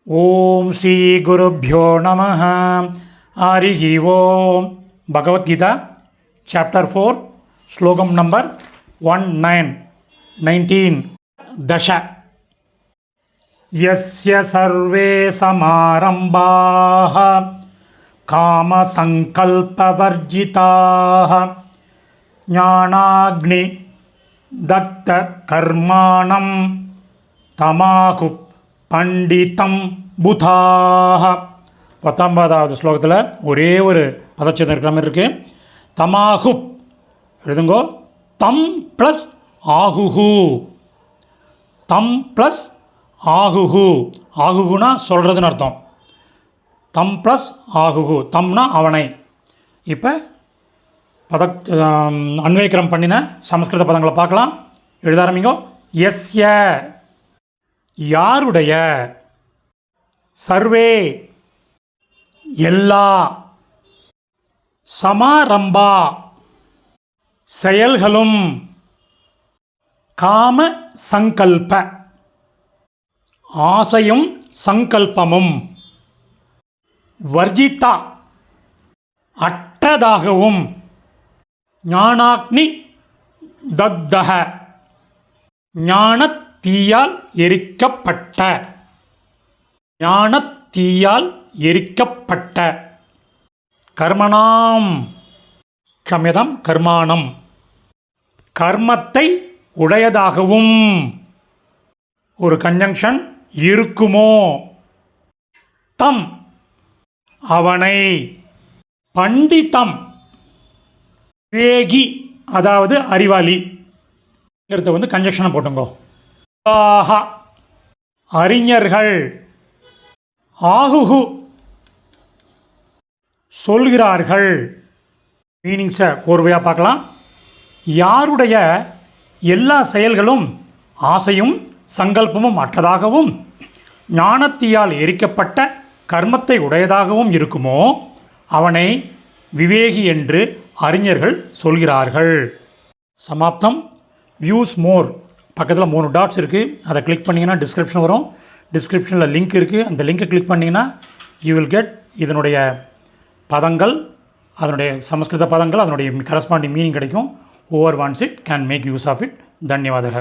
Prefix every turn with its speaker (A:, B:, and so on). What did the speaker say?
A: ஓம் ஸ்ரீ குருப்யோ நமः. ஹரிஹி ஓம். பகவத்கீதா சாப்டர் 4 ஸ்லோகம் நம்பர் 19 தச. யஸ்ய சர்வே சமாரம்பாः காமசங்கல்பவர்ஜிதாः ஞானாக்னி தக்த கர்மாணம் தமாகு பண்டிதம் புதாக. 19வது ஸ்லோகத்தில் ஒரே ஒரு பதச்சேதம் இருக்கிற மாதிரி இருக்குது. தமாகு எழுதுங்கோ. தம் ப்ளஸ் ஆகுஹு. தம் ப்ளஸ் ஆகுஹு. ஆகுகுனா சொல்கிறதுன்னு அர்த்தம். தம் ப்ளஸ் ஆகுஹு. தம்னா அவனை. இப்போ அன்வயக்கிரம் பண்ணின சமஸ்கிருத பதங்களை பார்க்கலாம். எழுத ஆரம்பிங்கோ. எஸ்ய யாருடைய, சர்வே எல்லா, சமாரம்பா செயல்களும், காம சங்கல்ப ஆசையும் சங்கல்பமும், வர்ஜிதா அற்றதாகவும், ஞானாக்னி தத்தக ஞானத் தீயால் எரிக்கப்பட்ட, ஞானத்தீயால் எரிக்கப்பட்ட, கர்மணாம் க்ஷம்யதாம் கர்மாணம் கர்மத்தை உடையதாகவும் ஒரு கன்ஜங்ஷன் இருக்குமோ, தம் அவனை, பண்டிதம் விவேகி அதாவது அறிவாளி கன்ஜங்ஷனை போட்டுங்கோ. அறிஞர்கள், ஆகுகு சொல்கிறார்கள். மீனிங்ஸை கோர்வையாக பார்க்கலாம். யாருடைய எல்லா செயல்களும் ஆசையும் சங்கல்பமும் அற்றதாகவும் ஞானத்தியால் எரிக்கப்பட்ட கர்மத்தை உடையதாகவும் இருக்குமோ அவனை விவேகி என்று அறிஞர்கள் சொல்கிறார்கள். சமாப்தம். வியூஸ் மோர் பக்கத்தில் 3 டாட்ஸ் இருக்குது. அதை கிளிக் பண்ணிங்கன்னா டிஸ்கிரிப்ஷன் வரும். டிஸ்கிரிப்ஷனில் லிங்க் இருக்குது. அந்த லிங்க்கை கிளிக் பண்ணிங்கன்னா யூ வில் கெட் இதனுடைய பதங்கள், அதனுடைய சமஸ்கிருத பதங்கள், அதனுடைய கரஸ்பாண்டிங் மீனிங் கிடைக்கும். Over once it can make use of it. தன்யவாதக.